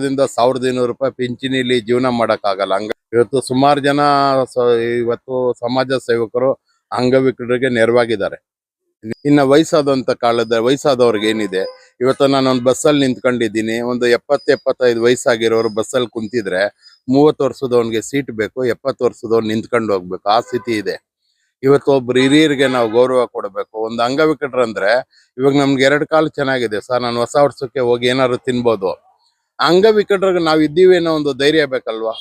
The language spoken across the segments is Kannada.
₹1200 ಪಿಂಚಣಿಲಿ ಜೀವನ ಮಾಡಕ್ಕಾಗಲ್ಲ. ಇವತ್ತು ಸುಮಾರು ಜನ ಇವತ್ತು ಸಮಾಜ ಸೇವಕರು ಅಂಗವಿಕಲರಿಗೆ ನೆರವಾಗಿದ್ದಾರೆ. ಇನ್ನ ವಯಸ್ಸಾದವ್ರಿಗೆ ಏನಿದೆ, ಇವತ್ತು ನಾನೊಂದು ಬಸ್ಸಲ್ಲಿ ನಿಂತ್ಕೊಂಡಿದ್ದೀನಿ. ಒಂದು 70-75 ವಯಸ್ಸಾಗಿರೋರು ಬಸ್ಸಲ್ಲಿ ಕುಂತಿದ್ರೆ 30 ವರ್ಷದವನಿಗೆ ಸೀಟ್ ಬೇಕು, 70 ವರ್ಷದವ್ನು ನಿಂತ್ಕೊಂಡು ಹೋಗ್ಬೇಕು. ಆ ಸ್ಥಿತಿ ಇದೆ. ಇವತ್ತು ಒಬ್ರು ಹಿರಿಯರಿಗೆ ನಾವು ಗೌರವ ಕೊಡಬೇಕು. ಒಂದು ಅಂಗವಿಕಲರಂದ್ರೆ ಇವಾಗ ನಮ್ಗೆ 2 ಕಾಲು ಚೆನ್ನಾಗಿದೆ ಸರ್, ನಾನು ಹೊಸ ವರ್ಷಕ್ಕೆ ಹೋಗಿ ಏನಾದ್ರು ತಿನ್ಬೋದು. ಅಂಗವಿಕಲರಿಗೆ ನಾವು ಇದ್ದೀವಿ ಅನ್ನೋ ಒಂದು ಧೈರ್ಯ ಬೇಕಲ್ವಾ?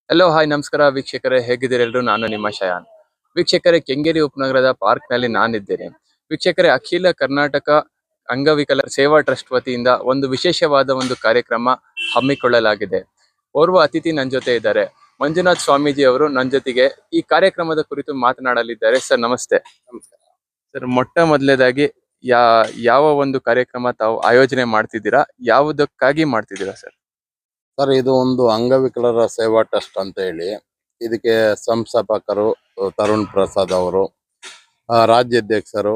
ಹಲೋ ಹಾಯ್ ನಮಸ್ಕಾರ ವೀಕ್ಷಕರೇ, ಹೇಗಿದ್ದೀರಿ ಎಲ್ರು? ನಾನು ನಿಮ್ಮ ಶಯಾನ್. ವೀಕ್ಷಕರೇ, ಕೆಂಗೇರಿ ಉಪನಗರದ ಪಾರ್ಕ್ ನಲ್ಲಿ ನಾನಿದ್ದೇನೆ. ವೀಕ್ಷಕರೇ, ಅಖಿಲ ಕರ್ನಾಟಕ ಅಂಗವಿಕಲರ ಸೇವಾ ಟ್ರಸ್ಟ್ ವತಿಯಿಂದ ಒಂದು ವಿಶೇಷವಾದ ಒಂದು ಕಾರ್ಯಕ್ರಮ ಹಮ್ಮಿಕೊಳ್ಳಲಾಗಿದೆ. ಓರ್ವ ಅತಿಥಿ ನನ್ನ ಜೊತೆ ಇದ್ದಾರೆ, ಮಂಜುನಾಥ್ ಸ್ವಾಮೀಜಿ ಅವರು ನನ್ನ ಜೊತೆಗೆ ಈ ಕಾರ್ಯಕ್ರಮದ ಕುರಿತು ಮಾತನಾಡಲಿದ್ದಾರೆ. ಸರ್ ನಮಸ್ತೆ. ನಮಸ್ಕಾರ ಸರ್, ಮೊಟ್ಟ ಮೊದಲನೇದಾಗಿ ಯಾವ ಒಂದು ಕಾರ್ಯಕ್ರಮ ತಾವು ಆಯೋಜನೆ ಮಾಡ್ತಿದ್ದೀರಾ, ಯಾವುದಕ್ಕಾಗಿ ಮಾಡ್ತಿದ್ದೀರಾ ಸರ್? ಸರ್, ಇದು ಒಂದು ಅಂಗವಿಕಲರ ಸೇವಾ ಟ್ರಸ್ಟ್ ಅಂತ ಹೇಳಿ. ಇದಕ್ಕೆ ಸಂಸ್ಥಾಪಕರು ತರುಣ್ ಪ್ರಸಾದ್ ಅವರು, ರಾಜ್ಯಾಧ್ಯಕ್ಷರು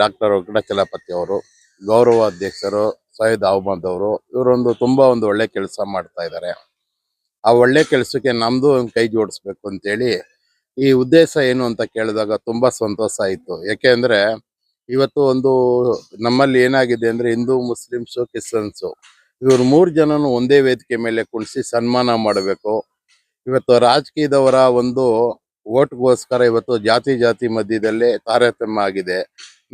ಡಾಕ್ಟರ್ ವೆಂಕಟಾಚಲಪತಿ ಅವರು, ಗೌರವ ಅಧ್ಯಕ್ಷರು ಸೈಯದ್ ಅಹಮದ್ ಅವರು. ಇವರೊಂದು ತುಂಬಾ ಒಂದು ಒಳ್ಳೆ ಕೆಲಸ ಮಾಡ್ತಾ ಇದ್ದಾರೆ. ಆ ಒಳ್ಳೆ ಕೆಲಸಕ್ಕೆ ನಮ್ದು ಒಂದು ಕೈ ಜೋಡಿಸ್ಬೇಕು ಅಂತೇಳಿ ಈ ಉದ್ದೇಶ ಏನು ಅಂತ ಕೇಳಿದಾಗ ತುಂಬಾ ಸಂತೋಷ ಆಯಿತು. ಯಾಕೆಂದ್ರೆ ಇವತ್ತು ಒಂದು ನಮ್ಮಲ್ಲಿ ಏನಾಗಿದೆ ಅಂದ್ರೆ ಹಿಂದೂ, ಮುಸ್ಲಿಮ್ಸು, ಕ್ರಿಶ್ಚಿಯನ್ಸು ಇವ್ರು 3 ಜನನು ಒಂದೇ ವೇದಿಕೆ ಮೇಲೆ ಕುಣಿಸಿ ಸನ್ಮಾನ ಮಾಡಬೇಕು. ಇವತ್ತು ರಾಜಕೀಯದವರ ಒಂದು ಓಟ್ಗೋಸ್ಕರ ಇವತ್ತು ಜಾತಿ ಮಧ್ಯದಲ್ಲೇ ತಾರತಮ್ಯ ಆಗಿದೆ.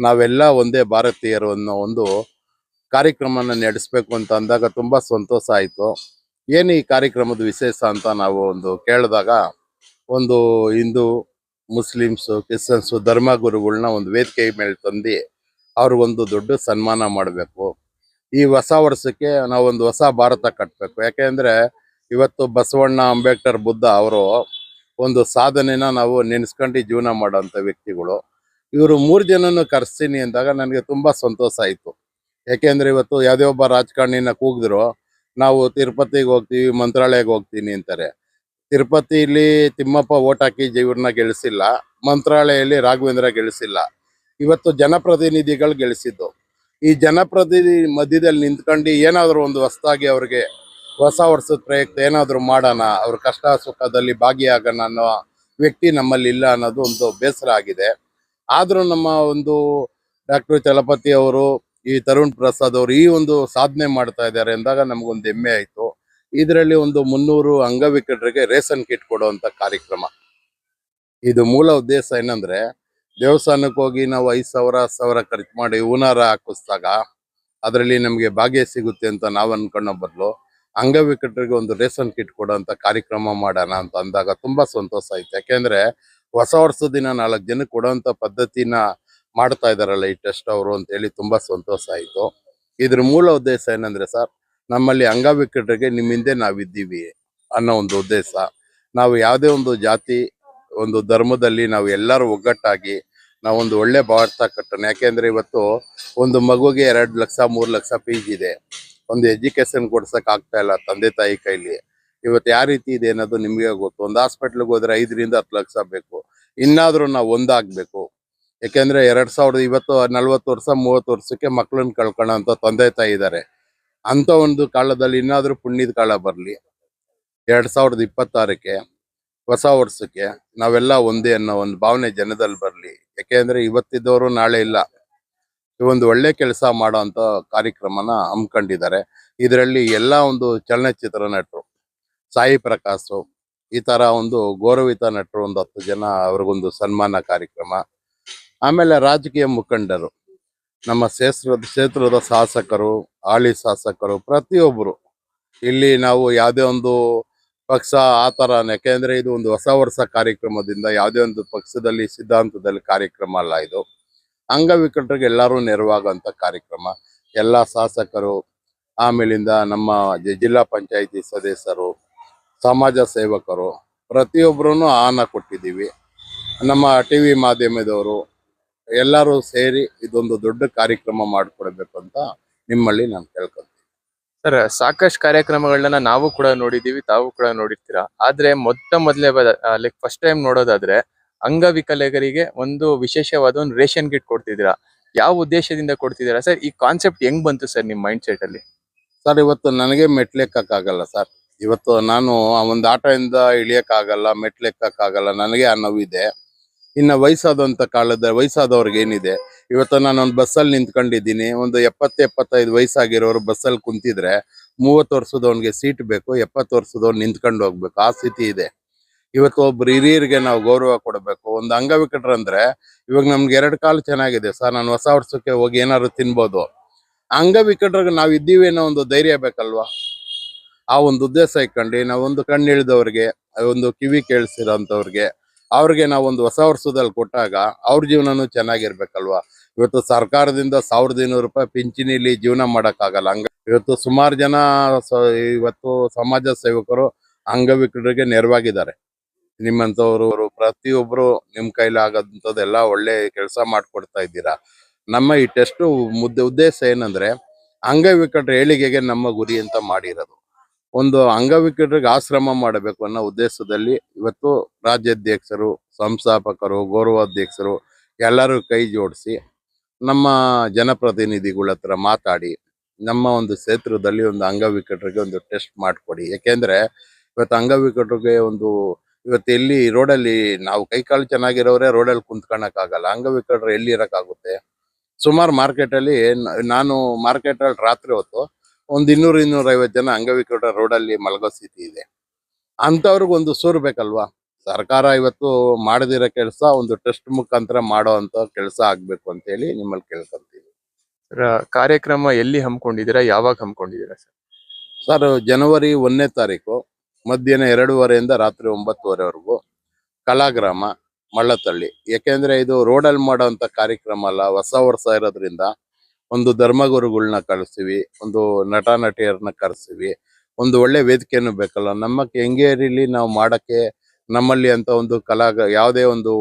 ನಾವೆಲ್ಲ ಒಂದೇ ಭಾರತೀಯರು ಅನ್ನೋ ಒಂದು ಕಾರ್ಯಕ್ರಮನ ನಡೆಸಬೇಕು ಅಂತ ಅಂದಾಗ ತುಂಬಾ ಸಂತೋಷ ಆಯಿತು. ಏನು ಈ ಕಾರ್ಯಕ್ರಮದ ವಿಶೇಷ ಅಂತ ನಾವು ಒಂದು ಕೇಳಿದಾಗ, ಒಂದು ಹಿಂದೂ, ಮುಸ್ಲಿಮ್ಸು, ಕ್ರಿಶ್ಚಿಯನ್ಸು ಧರ್ಮಗುರುಗಳನ್ನ ಒಂದು ವೇದಿಕೆ ಮೇಲೆ ತಂದು ಅವ್ರಿಗೊಂದು ದೊಡ್ಡ ಸನ್ಮಾನ ಮಾಡಬೇಕು. ಈ ಹೊಸ ವರ್ಷಕ್ಕೆ ನಾವೊಂದು ಹೊಸ ಭಾರತ ಕಟ್ಟಬೇಕು. ಯಾಕೆಂದ್ರೆ ಇವತ್ತು ಬಸವಣ್ಣ, ಅಂಬೇಡ್ಕರ್, ಬುದ್ಧ ಅವರು ಒಂದು ಸಾಧನೆನ ನಾವು ನೆನೆಸ್ಕೊಂಡು ಜೀವನ ಮಾಡೋಂಥ ವ್ಯಕ್ತಿಗಳು. ಇವರು 3 ಜನನು ಕರೆಸ್ತೀನಿ ಅಂದಾಗ ನನಗೆ ತುಂಬಾ ಸಂತೋಷ ಆಯಿತು. ಯಾಕೆಂದ್ರೆ ಇವತ್ತು ಯಾವುದೇ ಒಬ್ಬ ರಾಜಕಾರಣಿನ ಕೂಗಿದ್ರು, ನಾವು ತಿರುಪತಿಗೆ ಹೋಗ್ತೀವಿ, ಮಂತ್ರಾಲಯಕ್ಕೆ ಹೋಗ್ತೀನಿ ಅಂತಾರೆ. ತಿರುಪತಿಲಿ ತಿಮ್ಮಪ್ಪ ಓಟ್ ಹಾಕಿ ಇವ್ರನ್ನ ಗೆಲ್ಲಿಸಿಲ್ಲ, ಮಂತ್ರಾಲಯಲ್ಲಿ ರಾಘವೇಂದ್ರ ಗೆಲ್ಲಿಸಿಲ್ಲ. ಇವತ್ತು ಜನಪ್ರತಿನಿಧಿಗಳು ಗೆಲ್ಲಿಸಿದ್ದು. ಈ ಜನಪ್ರತಿನಿಧಿ ಮಧ್ಯದಲ್ಲಿ ನಿಂತ್ಕೊಂಡು ಏನಾದರೂ ಒಂದು ಹೊಸದಾಗಿ ಅವ್ರಿಗೆ ಹೊಸ ವರ್ಷದ ಪ್ರಯುಕ್ತ ಏನಾದರೂ ಮಾಡೋಣ, ಅವ್ರ ಕಷ್ಟ ಸುಖದಲ್ಲಿ ಭಾಗಿಯಾಗೋಣ ಅನ್ನೋ ವ್ಯಕ್ತಿ ನಮ್ಮಲ್ಲಿ ಇಲ್ಲ ಅನ್ನೋದು ಒಂದು ಬೇಸರ ಆಗಿದೆ. ಆದರೂ ನಮ್ಮ ಒಂದು ಡಾಕ್ಟರ್ ಚಲಪತಿ ಅವರು, ಈ ತರುಣ್ ಪ್ರಸಾದ್ ಅವರು ಈ ಒಂದು ಸಾಧನೆ ಮಾಡ್ತಾ ಇದ್ದಾರೆ ಅಂದಾಗ ನಮಗೊಂದು ಹೆಮ್ಮೆ ಆಯಿತು. ಇದರಲ್ಲಿ ಒಂದು 300 ಅಂಗವಿಕಲರಿಗೆ ರೇಷನ್ ಕಿಟ್ ಕೊಡುವಂಥ ಕಾರ್ಯಕ್ರಮ. ಇದು ಮೂಲ ಉದ್ದೇಶ ಏನಂದ್ರೆ, ದೇವಸ್ಥಾನಕ್ಕೆ ಹೋಗಿ ನಾವು 5,000 ಖರ್ಚು ಮಾಡಿ ಹೂನಾರ ಹಾಕಿಸಿದಾಗ ಅದರಲ್ಲಿ ನಮಗೆ ಭಾಗ್ಯ ಸಿಗುತ್ತೆ ಅಂತ ನಾವು ಅನ್ಕೊಳ್ಳೋ ಬದಲು ಅಂಗವಿಕಲರಿಗೆ ಒಂದು ರೇಷನ್ ಕಿಟ್ ಕೊಡುವಂಥ ಕಾರ್ಯಕ್ರಮ ಮಾಡೋಣ ಅಂತ ಅಂದಾಗ ತುಂಬಾ ಸಂತೋಷ ಆಯ್ತು. ಯಾಕೆಂದ್ರೆ ಹೊಸ ವರ್ಷದ ದಿನ 4 ಜನಕ್ಕೆ ಕೊಡುವಂಥ ಪದ್ಧತಿನ ಮಾಡ್ತಾ ಇದಾರಲ್ಲ ಈ ಟ್ರಸ್ಟ್ ಅವರು ಅಂತೇಳಿ ತುಂಬಾ ಸಂತೋಷ ಆಯಿತು. ಇದ್ರ ಮೂಲ ಉದ್ದೇಶ ಏನಂದ್ರೆ ಸರ್, ನಮ್ಮಲ್ಲಿ ಅಂಗವಿಕಲರಿಗೆ ನಿಮ್ಮ ಹಿಂದೆ ನಾವಿದ್ದೀವಿ ಅನ್ನೋ ಒಂದು ಉದ್ದೇಶ. ನಾವು ಯಾವುದೇ ಒಂದು ಜಾತಿ, ಒಂದು ಧರ್ಮದಲ್ಲಿ ನಾವು ಎಲ್ಲರೂ ಒಗ್ಗಟ್ಟಾಗಿ ನಾವೊಂದು ಒಳ್ಳೆ ಭಾರತ ಕಟ್ಟೋಣ. ಯಾಕೆಂದ್ರೆ ಇವತ್ತು ಒಂದು ಮಗುಗೆ 2 ಲಕ್ಷ 3 ಲಕ್ಷ ಫೀಸ್ ಇದೆ. ಒಂದು ಎಜುಕೇಶನ್ ಕೊಡ್ಸಕ್ ಆಗ್ತಾ ಇಲ್ಲ ತಂದೆ ತಾಯಿ ಕೈಲಿ. ಇವತ್ತು ಯಾವ ರೀತಿ ಇದೆ ಅನ್ನೋದು ನಿಮಗೆ ಗೊತ್ತು. ಒಂದು ಹಾಸ್ಪಿಟ್ಲಿಗೆ ಹೋದ್ರೆ 5ರಿಂದ 10 ಲಕ್ಷ ಬೇಕು. ಇನ್ನಾದ್ರೂ ನಾವು ಒಂದಾಗಬೇಕು. ಯಾಕೆಂದ್ರೆ 2000 ಇವತ್ತು 40 ವರ್ಷ 30 ವರ್ಷಕ್ಕೆ ಮಕ್ಕಳನ್ನ ಕಳ್ಕೊಳ್ಳೋ ಅಂತ ತಂದೆ ತಾಯಿ ಇದ್ದಾರೆ. ಅಂತ ಒಂದು ಕಾಲದಲ್ಲಿ ಇನ್ನಾದ್ರೂ ಪುಣ್ಯದ ಕಾಲ ಬರಲಿ. 2026ಕ್ಕೆ ಹೊಸ ವರ್ಷಕ್ಕೆ ನಾವೆಲ್ಲ ಒಂದೇ ಅನ್ನೋ ಒಂದು ಭಾವನೆ ಜನದಲ್ಲಿ ಬರಲಿ. ಯಾಕೆಂದ್ರೆ ಇವತ್ತಿದ್ದವರು ನಾಳೆ ಇಲ್ಲ. ಒಂದು ಒಳ್ಳೆ ಕೆಲಸ ಮಾಡೋ ಅಂತ ಕಾರ್ಯಕ್ರಮನ ಹಮ್ಮಿಕೊಂಡಿದ್ದಾರೆ. ಇದರಲ್ಲಿ ಎಲ್ಲ ಒಂದು ಚಲನಚಿತ್ರ ನಟರು, ಸಾಯಿ ಪ್ರಕಾಶ್, ಈ ತರ ಒಂದು ಗೌರವಿತ ನಟರು ಒಂದು 10 ಜನ, ಅವ್ರಿಗೊಂದು ಸನ್ಮಾನ ಕಾರ್ಯಕ್ರಮ. ಆಮೇಲೆ ರಾಜಕೀಯ ಮುಖಂಡರು, ನಮ್ಮ ಕ್ಷೇತ್ರದ ಶಾಸಕರು, ಹಾಲಿ ಶಾಸಕರು, ಪ್ರತಿಯೊಬ್ಬರು ಇಲ್ಲಿ ನಾವು ಯಾವುದೇ ಒಂದು ಪಕ್ಷ ಆ ಥರ. ಯಾಕೆಂದ್ರೆ ಇದು ಒಂದು ಹೊಸ ವರ್ಷ ಕಾರ್ಯಕ್ರಮದಿಂದ ಯಾವುದೇ ಒಂದು ಪಕ್ಷದಲ್ಲಿ ಸಿದ್ಧಾಂತದಲ್ಲಿ ಕಾರ್ಯಕ್ರಮ ಅಲ್ಲ. ಇದು ಅಂಗವಿಕಲರಿಗೆ ಎಲ್ಲರೂ ನೆರವಾಗುವಂಥ ಕಾರ್ಯಕ್ರಮ. ಎಲ್ಲ ಶಾಸಕರು, ಆಮೇಲಿಂದ ನಮ್ಮ ಜಿಲ್ಲಾ ಪಂಚಾಯಿತಿ ಸದಸ್ಯರು, ಸಮಾಜ ಸೇವಕರು ಪ್ರತಿಯೊಬ್ಬರೂ ಆಹ್ವಾನ ಕೊಟ್ಟಿದ್ದೀವಿ. ನಮ್ಮ TV ಮಾಧ್ಯಮದವರು ಎಲ್ಲರೂ ಸೇರಿ ಇದೊಂದು ದೊಡ್ಡ ಕಾರ್ಯಕ್ರಮ ಮಾಡಿಕೊಡ್ಬೇಕು ಅಂತ ನಿಮ್ಮಲ್ಲಿ ನಾನು ಕೇಳ್ಕೊತೀನಿ. ಸರ್, ಸಾಕಷ್ಟು ಕಾರ್ಯಕ್ರಮಗಳನ್ನ ನಾವು ಕೂಡ ನೋಡಿದೀವಿ, ತಾವು ಕೂಡ ನೋಡಿರ್ತೀರಾ. ಆದ್ರೆ ಮೊದಲೇ ಲೈಕ್ ಫಸ್ಟ್ ಟೈಮ್ ನೋಡೋದಾದ್ರೆ ಅಂಗವಿಕಲರಿಗೆ ಒಂದು ವಿಶೇಷವಾದ ಒಂದು ರೇಷನ್ ಕಿಟ್ ಕೊಡ್ತಿದ್ದೀರಾ. ಯಾವ ಉದ್ದೇಶದಿಂದ ಕೊಡ್ತಿದ್ದೀರಾ ಸರ್? ಈ ಕಾನ್ಸೆಪ್ಟ್ ಹೆಂಗ್ ಬಂತು ಸರ್ ನಿಮ್ ಮೈಂಡ್ ಸೆಟ್ ಅಲ್ಲಿ? ಸರ್ ಇವತ್ತು ನನಗೆ ಮೆಟ್ಲೆಕ್ಕಾಗಲ್ಲ ಸರ್. ಇವತ್ತು ನಾನು ಆ ಒಂದು ಆಟೋಯಿಂದ ಇಳಿಯಕ್ಕಾಗಲ್ಲ, ಮೆಟ್ಲೆಕ್ಕಾಗಲ್ಲ, ನನಗೆ ಆ ನೋವಿದೆ. ಇನ್ನು ವಯಸ್ಸಾದವ್ರಿಗೆ ಏನಿದೆ, ಇವತ್ತು ನಾನು ಒಂದು ಬಸ್ಸಲ್ಲಿ ನಿಂತ್ಕೊಂಡಿದ್ದೀನಿ. ಒಂದು 70-75 ವಯಸ್ಸಾಗಿರೋರು ಬಸ್ಸಲ್ಲಿ ಕುಂತಿದ್ರೆ 30 ವರ್ಷದವನಿಗೆ ಸೀಟ್ ಬೇಕು, 70 ವರ್ಷದವ್ನು ನಿಂತ್ಕೊಂಡು ಹೋಗ್ಬೇಕು, ಆ ಸ್ಥಿತಿ ಇದೆ. ಇವತ್ತು ಒಬ್ರು ಹಿರಿಯರಿಗೆ ನಾವು ಗೌರವ ಕೊಡಬೇಕು. ಒಂದು ಅಂಗವಿಕಲರಂದ್ರೆ ಇವಾಗ ನಮ್ಗೆ 2 ಕಾಲು ಚೆನ್ನಾಗಿದೆ ಸರ್, ನಾನು ಹೊಸ ವರ್ಷಕ್ಕೆ ಹೋಗಿ ಏನಾದ್ರು ತಿನ್ಬೋದು. ಅಂಗವಿಕಲರಿಗೆ ನಾವು ಇದ್ದೀವಿ ಅನ್ನೋ ಒಂದು ಧೈರ್ಯ ಬೇಕಲ್ವಾ? ಆ ಒಂದು ಉದ್ದೇಶ ಇಟ್ಕೊಂಡು ನಾವು ಒಂದು ಕಣ್ಣು ಇಳಿದವ್ರಿಗೆ, ಒಂದು ಕಿವಿ ಕೇಳಿಸಿರೋಂಥವ್ರಿಗೆ, ಅವ್ರಿಗೆ ನಾವು ಒಂದು ಹೊಸ ವರ್ಷದಲ್ಲಿ ಕೊಟ್ಟಾಗ ಅವ್ರ ಜೀವನನೂ ಚೆನ್ನಾಗಿರ್ಬೇಕಲ್ವಾ? ಇವತ್ತು ಸರ್ಕಾರದಿಂದ 1200 ರೂಪಾಯಿ ಪಿಂಚಣಿಲಿ ಜೀವನ ಮಾಡೋಕ್ಕಾಗಲ್ಲ. ಇವತ್ತು ಸುಮಾರು ಜನ ಇವತ್ತು ಸಮಾಜ ಸೇವಕರು ಅಂಗವಿಕಲರಿಗೆ ನೆರವಾಗಿದ್ದಾರೆ. ನಿಮ್ಮಂಥವ್ರು ಪ್ರತಿಯೊಬ್ರು ನಿಮ್ ಕೈಲಿ ಆಗೋದಂಥದ್ದೆಲ್ಲ ಒಳ್ಳೆ ಕೆಲಸ ಮಾಡ್ಕೊಡ್ತಾ ಇದ್ದೀರಾ. ನಮ್ಮ ಈ ಟೆಸ್ಟ್ ಉದ್ದೇಶ ಏನಂದ್ರೆ ಅಂಗವಿಕಲರ ಏಳಿಗೆಗೆ ನಮ್ಮ ಗುರಿ ಅಂತ ಮಾಡಿರೋದು. ಒಂದು ಅಂಗವಿಕಲರಿಗೆ ಆಶ್ರಮ ಮಾಡಬೇಕು ಅನ್ನೋ ಉದ್ದೇಶದಲ್ಲಿ ಇವತ್ತು ರಾಜ್ಯಾಧ್ಯಕ್ಷರು, ಸಂಸ್ಥಾಪಕರು, ಗೌರವಾಧ್ಯಕ್ಷರು ಎಲ್ಲರೂ ಕೈ ಜೋಡಿಸಿ ನಮ್ಮ ಜನಪ್ರತಿನಿಧಿಗಳ ಹತ್ರ ಮಾತಾಡಿ ನಮ್ಮ ಒಂದು ಕ್ಷೇತ್ರದಲ್ಲಿ ಒಂದು ಅಂಗವಿಕಲರಿಗೆ ಒಂದು ಟೆಸ್ಟ್ ಮಾಡಿಕೊಡಿ. ಯಾಕೆಂದ್ರೆ ಇವತ್ತು ಅಂಗವಿಕಲರಿಗೆ ಇವತ್ತು ಎಲ್ಲಿ ರೋಡಲ್ಲಿ ನಾವು ಕೈಕಾಲು ಚೆನ್ನಾಗಿರೋರೆ ರೋಡಲ್ಲಿ ಕುಂತ್ಕೊಳಕ್ಕಾಗಲ್ಲ, ಅಂಗವಿಕಲರು ಎಲ್ಲಿ ಇರಕ್ಕಾಗುತ್ತೆ? ಸುಮಾರು ಮಾರ್ಕೆಟಲ್ಲಿ ನಾನು ಮಾರ್ಕೆಟಲ್ಲಿ ರಾತ್ರಿ ಹೊತ್ತು ಒಂದು 200-250 ಜನ ಅಂಗವಿಕಲರ ರೋಡಲ್ಲಿ ಮಲಗೋ ಸ್ಥಿತಿ ಇದೆ. ಅಂಥವ್ರಿಗೆ ಒಂದು ಸೂರು ಬೇಕಲ್ವಾ? ಸರ್ಕಾರ ಇವತ್ತು ಮಾಡದಿರೋ ಕೆಲಸ ಒಂದು ಟೆಸ್ಟ್ ಮುಖಾಂತರ ಮಾಡೋ ಅಂತ ಕೆಲಸ ಆಗ್ಬೇಕು ಅಂತ ಹೇಳಿ ನಿಮ್ಮಲ್ಲಿ ಕೇಳ್ಕೊಂತೀವಿ. ಕಾರ್ಯಕ್ರಮ ಎಲ್ಲಿ ಹಮ್ಮಿಕೊಂಡಿದ್ದೀರಾ, ಯಾವಾಗ ಹಮ್ಮಿಕೊಂಡಿದ್ದೀರಾ ಸರ್? ಸರ್, ಜನವರಿ 1ನೇ ತಾರೀಕು ಮಧ್ಯಾಹ್ನ 2:30 ರಾತ್ರಿ 9:30ವರೆಗೂ ಕಲಾಗ್ರಾಮ ಮಳ್ಳತ್ತಳ್ಳಿ. ಯಾಕೆಂದ್ರೆ ಇದು ರೋಡಲ್ಲಿ ಮಾಡೋಂಥ ಕಾರ್ಯಕ್ರಮ ಅಲ್ಲ, ಹೊಸ ವರ್ಷ ಇರೋದ್ರಿಂದ ಒಂದು ಧರ್ಮಗುರುಗಳನ್ನ ಕರೆಸ್ತೀವಿ, ಒಂದು ನಟ ನಟಿಯರನ್ನ ಕರೆಸ್ತೀವಿ, ಒಂದು ಒಳ್ಳೆ ವೇದಿಕೆಯನ್ನು ಬೇಕಲ್ಲ. ನಮ್ಮ ಕೆಂಗೇರಿಲಿ ನಾವು ಮಾಡಕ್ಕೆ ನಮ್ಮಲ್ಲಿ ಅಂತ ಒಂದು ಯಾವುದೇ ಒಂದು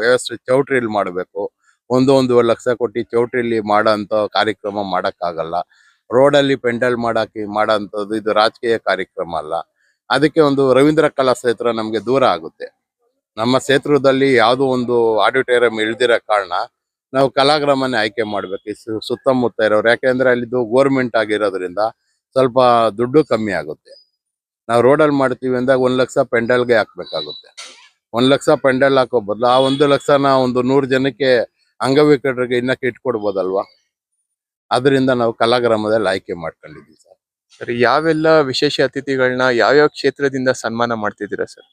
ವ್ಯವಸ್ಥೆ ಚೌಟ್ರಿಲಿ ಮಾಡಬೇಕು. 1.5 ಲಕ್ಷ ಕೊಟ್ಟು ಚೌಟ್ರಿಲಿ ಮಾಡೋ ಅಂತ ಕಾರ್ಯಕ್ರಮ ಮಾಡೋಕ್ಕಾಗಲ್ಲ. ರೋಡಲ್ಲಿ ಪೆಂಡಲ್ ಮಾಡೋಂಥದ್ದು ಇದು ರಾಜಕೀಯ ಕಾರ್ಯಕ್ರಮ ಅಲ್ಲ. ಅದಕ್ಕೆ ಒಂದು ರವೀಂದ್ರ ಕಲಾ ಕ್ಷೇತ್ರ ನಮಗೆ ದೂರ ಆಗುತ್ತೆ. ನಮ್ಮ ಕ್ಷೇತ್ರದಲ್ಲಿ ಯಾವುದೋ ಒಂದು ಆಡಿಟೋರಿಯಂ ಇಳ್ದಿರೋ ಕಾರಣ ನಾವು ಕಲಾಗ್ರಾಮನೇ ಆಯ್ಕೆ ಮಾಡ್ಬೇಕು ಸುತ್ತಮುತ್ತ ಇರೋರು. ಯಾಕೆಂದ್ರೆ ಅಲ್ಲಿದ್ದು ಗೋರ್ಮೆಂಟ್ ಆಗಿರೋದ್ರಿಂದ ಸ್ವಲ್ಪ ದುಡ್ಡು ಕಮ್ಮಿ ಆಗುತ್ತೆ. ನಾವು ರೋಡಲ್ಲಿ ಮಾಡ್ತೀವಿ ಅಂದಾಗ 1 ಲಕ್ಷ ಪೆಂಡಲ್ಗೆ ಹಾಕ್ಬೇಕಾಗುತ್ತೆ. 1 ಲಕ್ಷ ಪೆಂಡಲ್ ಹಾಕೋ ಬದಲು ಆ 1 ಲಕ್ಷನ ಒಂದು 100 ಜನಕ್ಕೆ ಅಂಗವಿಕಲರಿಗೆ ಇನ್ನಕ್ಕೆ ಇಟ್ಕೊಡ್ಬೋದಲ್ವಾ? ಅದರಿಂದ ನಾವು ಕಲಾಗ್ರಾಮದಲ್ಲಿ ಆಯ್ಕೆ ಮಾಡ್ಕೊಂಡಿದ್ದೀವಿ ಸರ್. ಸರ್, ಯಾವೆಲ್ಲ ವಿಶೇಷ ಅತಿಥಿಗಳನ್ನ ಯಾವ್ಯಾವ ಕ್ಷೇತ್ರದಿಂದ ಸನ್ಮಾನ ಮಾಡ್ತಿದ್ದೀರಾ ಸರ್?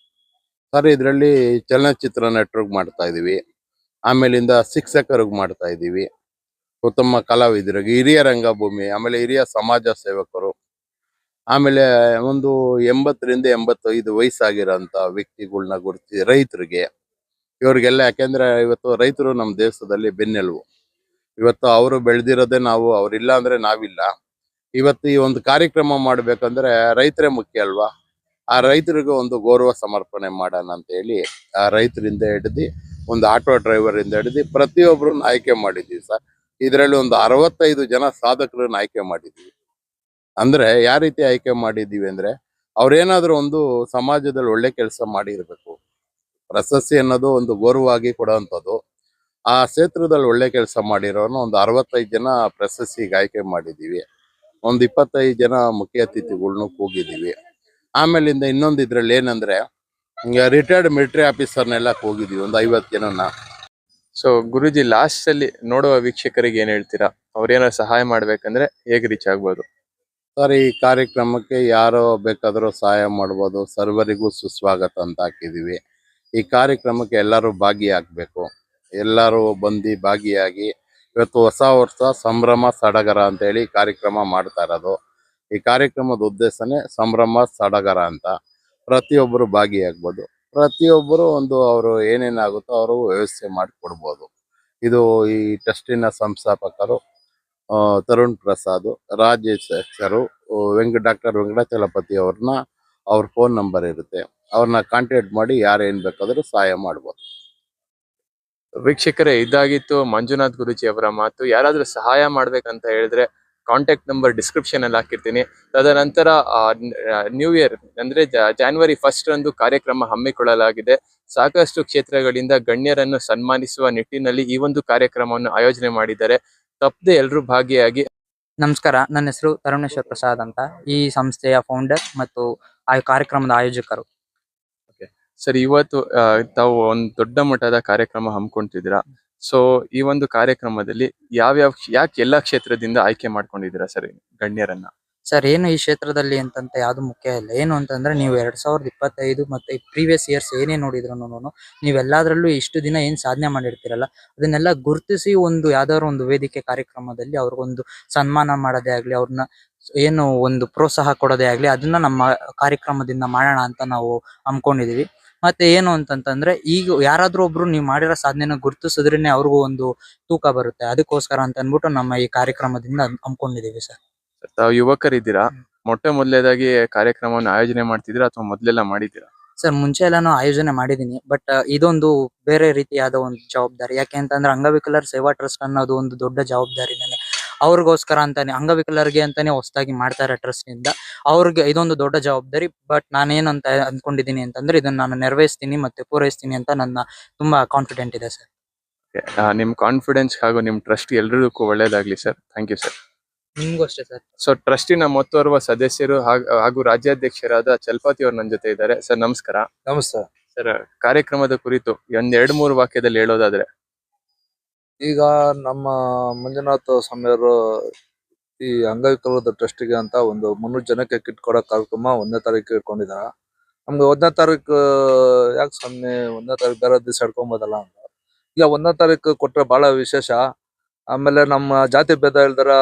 ಸರ್, ಇದರಲ್ಲಿ ಚಲನಚಿತ್ರ ನಟರಿಗೆ ಮಾಡ್ತಾ ಇದೀವಿ, ಆಮೇಲಿಂದ ಶಿಕ್ಷಕರಿಗೆ ಮಾಡ್ತಾ ಇದೀವಿ, ಉತ್ತಮ ಕಲಾವಿದರಿಗೆ, ಹಿರಿಯ ರಂಗಭೂಮಿ, ಆಮೇಲೆ ಹಿರಿಯ ಸಮಾಜ ಸೇವಕರು, ಆಮೇಲೆ ಒಂದು 80-85 ವಯಸ್ಸಾಗಿರೋಂಥ ವ್ಯಕ್ತಿಗಳನ್ನ ಗುರುತಿಸಿ ರೈತರಿಗೆ, ಇವ್ರಿಗೆಲ್ಲ. ಯಾಕೆಂದ್ರೆ ಇವತ್ತು ರೈತರು ನಮ್ಮ ದೇಶದಲ್ಲಿ ಬೆನ್ನೆಲುಬು. ಇವತ್ತು ಅವರು ಬೆಳೆದಿರೋದೇ ನಾವು, ಅವ್ರಿಲ್ಲ ಅಂದ್ರೆ ನಾವಿಲ್ಲ. ಇವತ್ತು ಈ ಒಂದು ಕಾರ್ಯಕ್ರಮ ಮಾಡ್ಬೇಕಂದ್ರೆ ರೈತರೇ ಮುಖ್ಯ ಅಲ್ವಾ? ಆ ರೈತರಿಗೆ ಒಂದು ಗೌರವ ಸಮರ್ಪಣೆ ಮಾಡೋಣ ಅಂತ ಹೇಳಿ ಆ ರೈತರಿಂದ ಹಿಡಿದು ಒಂದು ಆಟೋ ಡ್ರೈವರ್ ಇಂದ ಹಿಡಿದು ಪ್ರತಿಯೊಬ್ಬರನ್ನ ಆಯ್ಕೆ ಮಾಡಿದ್ದೀವಿ ಸರ್. ಇದರಲ್ಲಿ ಒಂದು 65 ಜನ ಸಾಧಕರನ್ನ ಆಯ್ಕೆ ಮಾಡಿದ್ದೀವಿ. ಅಂದ್ರೆ ಯಾವ ರೀತಿ ಆಯ್ಕೆ ಮಾಡಿದ್ದೀವಿ ಅಂದ್ರೆ ಅವ್ರೇನಾದ್ರೂ ಒಂದು ಸಮಾಜದಲ್ಲಿ ಒಳ್ಳೆ ಕೆಲಸ ಮಾಡಿರ್ಬೇಕು. ಪ್ರಶಸ್ತಿ ಅನ್ನೋದು ಒಂದು ಗೌರವವಾಗಿ ಕೊಡುವಂಥದ್ದು. ಆ ಕ್ಷೇತ್ರದಲ್ಲಿ ಒಳ್ಳೆ ಕೆಲಸ ಮಾಡಿರೋನು ಒಂದು 65 ಜನ ಪ್ರಶಸ್ತಿಗೆ ಆಯ್ಕೆ ಮಾಡಿದ್ದೀವಿ. ಒಂದು 25 ಜನ ಮುಖ್ಯ ಅತಿಥಿಗಳ್ನು ಕೂಗಿದ್ದೀವಿ. ಆಮೇಲಿಂದ ಇನ್ನೊಂದು ಇದ್ರಲ್ಲಿ ಏನಂದ್ರೆ ರಿಟೈರ್ಡ್ ಮಿಲಿಟರಿ ಆಫೀಸರ್ನೆಲ್ಲ ಕೂಗಿದ್ದೀವಿ, ಒಂದು 50 ಜನನ. ಸೊ ಗುರುಜಿ, ಲಾಸ್ಟ್ ಅಲ್ಲಿ ನೋಡುವ ವೀಕ್ಷಕರಿಗೆ ಏನ್ ಹೇಳ್ತೀರಾ? ಅವ್ರೇನಾದ್ರು ಸಹಾಯ ಮಾಡ್ಬೇಕಂದ್ರೆ ಹೇಗೆ ರೀಚ್ ಆಗ್ಬೋದು? ಸರ್, ಈ ಕಾರ್ಯಕ್ರಮಕ್ಕೆ ಯಾರೋ ಬೇಕಾದರೂ ಸಹಾಯ ಮಾಡ್ಬೋದು. ಸರ್ವರಿಗೂ ಸುಸ್ವಾಗತ ಅಂತ ಹಾಕಿದ್ದೀವಿ. ಈ ಕಾರ್ಯಕ್ರಮಕ್ಕೆ ಎಲ್ಲರೂ ಭಾಗಿಯಾಗಬೇಕು. ಎಲ್ಲರೂ ಬಂದು ಭಾಗಿಯಾಗಿ ಇವತ್ತು ಹೊಸ ವರ್ಷ ಸಂಭ್ರಮ ಸಡಗರ ಅಂತ ಹೇಳಿ ಕಾರ್ಯಕ್ರಮ ಮಾಡ್ತಾ ಇರೋದು. ಈ ಕಾರ್ಯಕ್ರಮದ ಉದ್ದೇಶನೇ ಸಂಭ್ರಮ ಸಡಗರ ಅಂತ. ಪ್ರತಿಯೊಬ್ಬರು ಭಾಗಿಯಾಗ್ಬೋದು. ಪ್ರತಿಯೊಬ್ಬರು ಒಂದು ಅವರು ಏನೇನಾಗುತ್ತೋ ಅವರು ವ್ಯವಸ್ಥೆ ಮಾಡಿ ಕೊಡ್ಬೋದು. ಇದು ಈ ಟ್ರಸ್ಟಿನ ಸಂಸ್ಥಾಪಕರು ತರುಣ್ ಪ್ರಸಾದ್, ರಾಜ್ಯಾಧ್ಯಕ್ಷರು ಡಾಕ್ಟರ್ ವೆಂಕಟಾಚಲಪತಿ ಅವ್ರನ್ನ, ಅವ್ರ ಫೋನ್ ನಂಬರ್ ಇರುತ್ತೆ, ಅವ್ರನ್ನ ಕಾಂಟ್ಯಾಕ್ಟ್ ಮಾಡಿ ಯಾರು ಏನ್ ಬೇಕಾದರೂ ಸಹಾಯ ಮಾಡ್ಬೋದು. ವೀಕ್ಷಕರೇ, ಇದಾಗಿತ್ತು ಮಂಜುನಾಥ್ ಗುರುಜಿ ಅವರ ಮಾತು. ಯಾರಾದ್ರೂ ಸಹಾಯ ಮಾಡ್ಬೇಕಂತ ಹೇಳಿದ್ರೆ ಕಾಂಟ್ಯಾಕ್ಟ್ ನಂಬರ್ ಡಿಸ್ಕ್ರಿಪ್ಷನ್ ಅಲ್ಲಿ ಹಾಕಿರ್ತೀನಿ. ತದನಂತರ ನ್ಯೂ ಇಯರ್ ಅಂದ್ರೆ January 1 ರಂದು ಕಾರ್ಯಕ್ರಮ ಹಮ್ಮಿಕೊಳ್ಳಲಾಗಿದೆ. ಸಾಕಷ್ಟು ಕ್ಷೇತ್ರಗಳಿಂದ ಗಣ್ಯರನ್ನು ಸನ್ಮಾನಿಸುವ ನಿಟ್ಟಿನಲ್ಲಿ ಈ ಒಂದು ಕಾರ್ಯಕ್ರಮವನ್ನು ಆಯೋಜನೆ ಮಾಡಿದ್ದಾರೆ. ತಪ್ಪದೆ ಎಲ್ಲರೂ ಭಾಗಿಯಾಗಿ ನಮಸ್ಕಾರ, ನನ್ನ ಹೆಸರು ತರುಣೇಶ್ವರ್ ಪ್ರಸಾದ್ ಅಂತ. ಈ ಸಂಸ್ಥೆಯ ಫೌಂಡರ್ ಮತ್ತು ಆ ಕಾರ್ಯಕ್ರಮದ ಆಯೋಜಕರು. ಸರ್, ಇವತ್ತು ತಾವು ಒಂದು ದೊಡ್ಡ ಮಟ್ಟದ ಕಾರ್ಯಕ್ರಮ ಹಮ್ಮಿಕೊಂತಿದ್ದೀರಾ. ಸೊ ಈ ಒಂದು ಕಾರ್ಯಕ್ರಮದಲ್ಲಿ ಯಾಕೆ ಎಲ್ಲಾ ಕ್ಷೇತ್ರದಿಂದ ಆಯ್ಕೆ ಮಾಡ್ಕೊಂಡಿದ್ದೀರಾ ಸರ್ ಗಣ್ಯರನ್ನ? ಸರ್, ಏನು ಈ ಕ್ಷೇತ್ರದಲ್ಲಿ ಅಂತಂತ ಯಾವ್ದು ಮುಖ್ಯ ಇಲ್ಲ. ಏನು ಅಂತಂದ್ರೆ ನೀವು 2025 ಮತ್ತೆ ಪ್ರೀವಿಯಸ್ ಇಯರ್ಸ್ ಏನೇ ನೋಡಿದ್ರು ನೀವೆಲ್ಲದ್ರಲ್ಲೂ ಇಷ್ಟು ದಿನ ಏನ್ ಸಾಧನೆ ಮಾಡಿರ್ತೀರಲ್ಲ, ಅದನ್ನೆಲ್ಲ ಗುರುತಿಸಿ ಒಂದು ಯಾವ್ದಾದ್ರು ಒಂದು ವೇದಿಕೆ ಕಾರ್ಯಕ್ರಮದಲ್ಲಿ ಅವ್ರಿಗೊಂದು ಸನ್ಮಾನ ಮಾಡೋದೇ ಆಗ್ಲಿ, ಅವ್ರನ್ನ ಏನು ಒಂದು ಪ್ರೋತ್ಸಾಹ ಕೊಡೋದೇ ಆಗ್ಲಿ, ಅದನ್ನ ನಮ್ಮ ಕಾರ್ಯಕ್ರಮದಿಂದ ಮಾಡೋಣ ಅಂತ ನಾವು ಹಮ್ಮಿಕೊಂಡಿದೀವಿ. ಮತ್ತೆ ಏನು ಅಂತಂತಂದ್ರೆ, ಈಗ ಯಾರಾದ್ರೂ ಒಬ್ರು ನೀವು ಮಾಡಿರೋ ಸಾಧನೆನ ಗುರುತಿಸಿದ್ರೇನೆ ಅವ್ರಿಗೂ ಒಂದು ತೂಕ ಬರುತ್ತೆ. ಅದಕ್ಕೋಸ್ಕರ ಅಂತ ಅನ್ಬಿಟ್ಟು ನಮ್ಮ ಈ ಕಾರ್ಯಕ್ರಮದಿಂದ ಹಮ್ಮಿಕೊಂಡಿದೀವಿ ಸರ್. ತಾವು ಯುವಕರಿದ್ದೀರಾ, ಮೊಟ್ಟ ಮೊದಲನೇದಾಗಿ ಕಾರ್ಯಕ್ರಮವನ್ನು ಆಯೋಜನೆ ಮಾಡ್ತಿದ್ದೀರಾ ಅಥವಾ ಮೊದಲೆಲ್ಲ ಮಾಡಿದ್ದೀರಾ? ಸರ್, ಮುಂಚೆ ಎಲ್ಲಾನು ಆಯೋಜನೆ ಮಾಡಿದೀನಿ, ಬಟ್ ಇದೊಂದು ಬೇರೆ ರೀತಿಯಾದ ಒಂದು ಜವಾಬ್ದಾರಿ. ಯಾಕೆ ಅಂತಂದ್ರೆ ಅಂಗವಿಕಲರ್ ಸೇವಾ ಟ್ರಸ್ಟ್ ಅನ್ನೋದು ಒಂದು ದೊಡ್ಡ ಜವಾಬ್ದಾರಿನೇ. ಅವ್ರಿಗೋಸ್ಕರ ಅಂತಾನೆ, ಅಂಗವಿಕಲರಿಗೆ ಅಂತಾನೆ ಹೊಸದಾಗಿ ಮಾಡ್ತಾರೆ ಟ್ರಸ್ಟ್ ನಿಂದ. ಅವ್ರಿಗೆ ಇದೊಂದು ದೊಡ್ಡ ಜವಾಬ್ದಾರಿ. ಬಟ್ ನಾನೇನಂತ ಅಂದ್ಕೊಂಡಿದೀನಿ ಅಂತಂದ್ರೆ, ಇದನ್ನ ನಾನು ನೆರವೇರಿಸ್ತೀನಿ ಮತ್ತೆ ಪೂರೈಸ್ತೀನಿ ಅಂತ ನನ್ನ ತುಂಬಾ ಕಾನ್ಫಿಡೆಂಟ್ ಇದೆ ಸರ್. ನಿಮ್ ಕಾನ್ಫಿಡೆನ್ಸ್ ಹಾಗೂ ನಿಮ್ ಟ್ರಸ್ಟ್ ಎಲ್ರಿಗೂ ಒಳ್ಳೇದಾಗ್ಲಿ ಸರ್. Thank you sir. ನಿಮ್ಗೂ ಅಷ್ಟೇ ಸರ್. ಸೊ ಟ್ರಸ್ಟಿನ ಮತ್ತೋರ್ವ ಸದಸ್ಯರು ಹಾಗೂ ರಾಜ್ಯಾಧ್ಯಕ್ಷರಾದ ಚಲಪತಿ ಅವರು ನನ್ನ ಜೊತೆ ಇದ್ದಾರೆ. ಸರ್, ನಮಸ್ಕಾರ. ನಮಸ್ತೆ ಸರ್, ಕಾರ್ಯಕ್ರಮದ ಕುರಿತು ಒಂದ್ 2-3 ವಾಕ್ಯದಲ್ಲಿ ಹೇಳೋದಾದ್ರೆ? ಈಗ ನಮ್ಮ ಮಂಜುನಾಥ ಸ್ವಾಮಿಯವರು ಈ ಅಂಗವಿಕಲರ ಟ್ರಸ್ಟಿಗೆ ಅಂತ ಒಂದು 300 ಜನಕ್ಕೆ ಕಿಟ್ ಕೊಡೋ ಕಾರ್ಯಕ್ರಮ 1ನೇ ತಾರೀಕು ಇಟ್ಕೊಂಡಿದಾರ. ನಮ್ಗೆ 1ನೇ ತಾರೀಕು ಯಾಕೆ ಸ್ವಾಮಿ 1ನೇ ತಾರೀಕು ಬೇರೆ ದಿವಸ ಇಟ್ಕೊಂಬೋದಲ್ಲ ಅಂತ. ಈಗ 1ನೇ ತಾರೀಕು ಕೊಟ್ರೆ ಬಹಳ ವಿಶೇಷ. ಆಮೇಲೆ ನಮ್ಮ ಜಾತಿ ಭೇದ ಇಲ್ದರ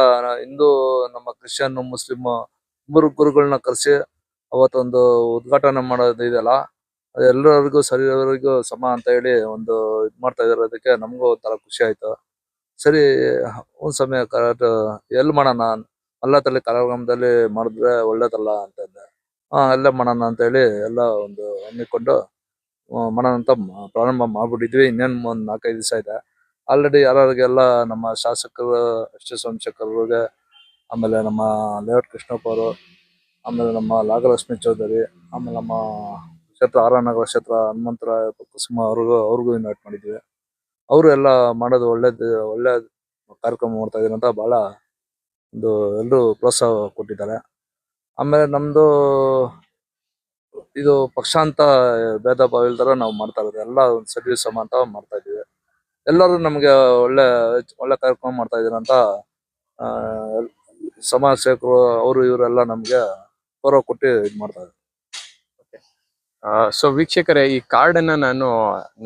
ಹಿಂದೂ, ನಮ್ಮ ಕ್ರಿಶ್ಚಿಯನ್, ಮುಸ್ಲಿಂ ಗುರುಗಳನ್ನ ಕರೆಸಿ ಅವತ್ತೊಂದು ಉದ್ಘಾಟನೆ ಮಾಡೋದು ಇದೆಯಲ್ಲ, ಎಲ್ಲರಿಗೂ ಸರಿಯವರಿಗೂ ಸಮ ಅಂತ ಹೇಳಿ ಒಂದು ಇದ್ ಮಾಡ್ತಾ ಇದಾರೆ. ಅದಕ್ಕೆ ನಮಗೂ ಒಂಥರ ಖುಷಿ ಆಯ್ತು. ಸರಿ, ಒಂದ್ ಸಮಯ ಕರೆಕ್ಟ್ ಎಲ್ಲಿ ಮಾಡೋಣ, ಮಲ್ಲತ್ತಳ್ಳಿ ಕಾರ್ಯಕ್ರಮದಲ್ಲಿ ಮಾಡಿದ್ರೆ ಒಳ್ಳೇದಲ್ಲ ಅಂತಂದೆ. ಅಲ್ಲೇ ಮಾಡೋಣ ಅಂತ ಹೇಳಿ ಎಲ್ಲ ಒಂದು ಹಮ್ಮಿಕೊಂಡು ಮಾಡೋಣ ಅಂತ ಪ್ರಾರಂಭ ಮಾಡ್ಬಿಟ್ಟಿದ್ವಿ. ಇನ್ನೇನು ಒಂದ್ 4-5 ದಿವಸ ಇದೆ. ಆಲ್ರೆಡಿ ಯಾರಿಗೆಲ್ಲ ನಮ್ಮ ಶಾಸಕರು ಎಸ್ ಸೋಮಶೇಖರ್ಗೆ, ಆಮೇಲೆ ನಮ್ಮ ಲೇಔಟ್ ಕೃಷ್ಣಪ್ಪ ಅವರು, ಆಮೇಲೆ ನಮ್ಮ ನಾಗಲಕ್ಷ್ಮಿ ಚೌಧರಿ, ಆಮೇಲೆ ನಮ್ಮ ಕ್ಷೇತ್ರ ನಗರ ಕ್ಷೇತ್ರ ಹನುಮಂತರಾಯ ಕುಸುಮ ಅವ್ರಿಗೂ ಇನ್ವೈಟ್ ಮಾಡಿದ್ವಿ. ಅವರು ಎಲ್ಲ ಮಾಡೋದು ಒಳ್ಳೆ ಕಾರ್ಯಕ್ರಮ ಮಾಡ್ತಾ ಇದೀನಿ ಅಂತ ಬಹಳ ಒಂದು ಎಲ್ಲರೂ ಪ್ರೋತ್ಸಾಹ ಕೊಟ್ಟಿದ್ದಾರೆ. ಆಮೇಲೆ ನಮ್ದು ಇದು ಪಕ್ಷ ಅಂತ ಭೇದ ಭಾವ ಇಲ್ದಾರ ನಾವು ಮಾಡ್ತಾ ಇರೋದು ಎಲ್ಲ ಒಂದು ಸರಿ ಸಮ ಅಂತ ಮಾಡ್ತಾ ಇದೀವಿ. ಎಲ್ಲರೂ ನಮ್ಗೆ ಒಳ್ಳೆ ಕಾರ್ಯಕ್ರಮ ಮಾಡ್ತಾ ಇದೀರ ಅಂತ ಸಮಾಜ ಸೇವಕರು ಅವರು ಇವರೆಲ್ಲ ನಮ್ಗೆ ಗೌರವ ಕೊಟ್ಟು ಇದ್ ಮಾಡ್ತಾ ಇದ್ದಾರೆ. ಸೊ ವೀಕ್ಷಕರೇ, ಈ ಕಾರ್ಡ್ ಅನ್ನ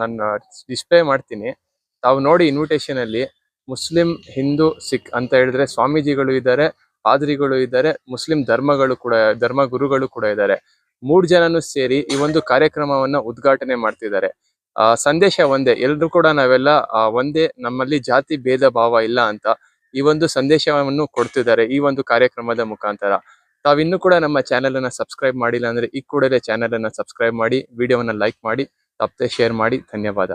ನನ್ನ ಡಿಸ್ಪ್ಲೇ ಮಾಡ್ತೀನಿ. ತಾವು ನೋಡಿ, ಇನ್ವಿಟೇಷನ್ ಅಲ್ಲಿ ಮುಸ್ಲಿಂ, ಹಿಂದೂ, ಸಿಖ್ ಅಂತ ಹೇಳಿದ್ರೆ ಸ್ವಾಮೀಜಿಗಳು ಇದ್ದಾರೆ, ಪಾದ್ರಿಗಳು ಇದ್ದಾರೆ, ಮುಸ್ಲಿಂ ಧರ್ಮ ಗುರುಗಳು ಕೂಡ ಇದ್ದಾರೆ. 3 ಜನನು ಸೇರಿ ಈ ಒಂದು ಕಾರ್ಯಕ್ರಮವನ್ನ ಉದ್ಘಾಟನೆ ಮಾಡ್ತಿದ್ದಾರೆ. ಸಂದೇಶ ಒಂದೇ, ಎಲ್ರು ಕೂಡ ನಾವೆಲ್ಲ ಒಂದೇ, ನಮ್ಮಲ್ಲಿ ಜಾತಿ ಭೇದ ಭಾವ ಇಲ್ಲ ಅಂತ ಈ ಒಂದು ಸಂದೇಶವನ್ನು ಕೊಡ್ತಿದ್ದಾರೆ ಈ ಒಂದು ಕಾರ್ಯಕ್ರಮದ ಮುಖಾಂತರ. ತಾವಿನ್ನೂ ಕೂಡ ನಮ್ಮ ಚಾನೆಲ್ ಅನ್ನ ಸಬ್ಸ್ಕ್ರೈಬ್ ಮಾಡಿಲ್ಲ ಅಂದ್ರೆ ಈ ಕೂಡಲೇ ಚಾನೆಲ್ ಅನ್ನ ಸಬ್ಸ್ಕ್ರೈಬ್ ಮಾಡಿ, ವಿಡಿಯೋವನ್ನ ಲೈಕ್ ಮಾಡಿ, ತಪ್ಪದೆ ಶೇರ್ ಮಾಡಿ. ಧನ್ಯವಾದ.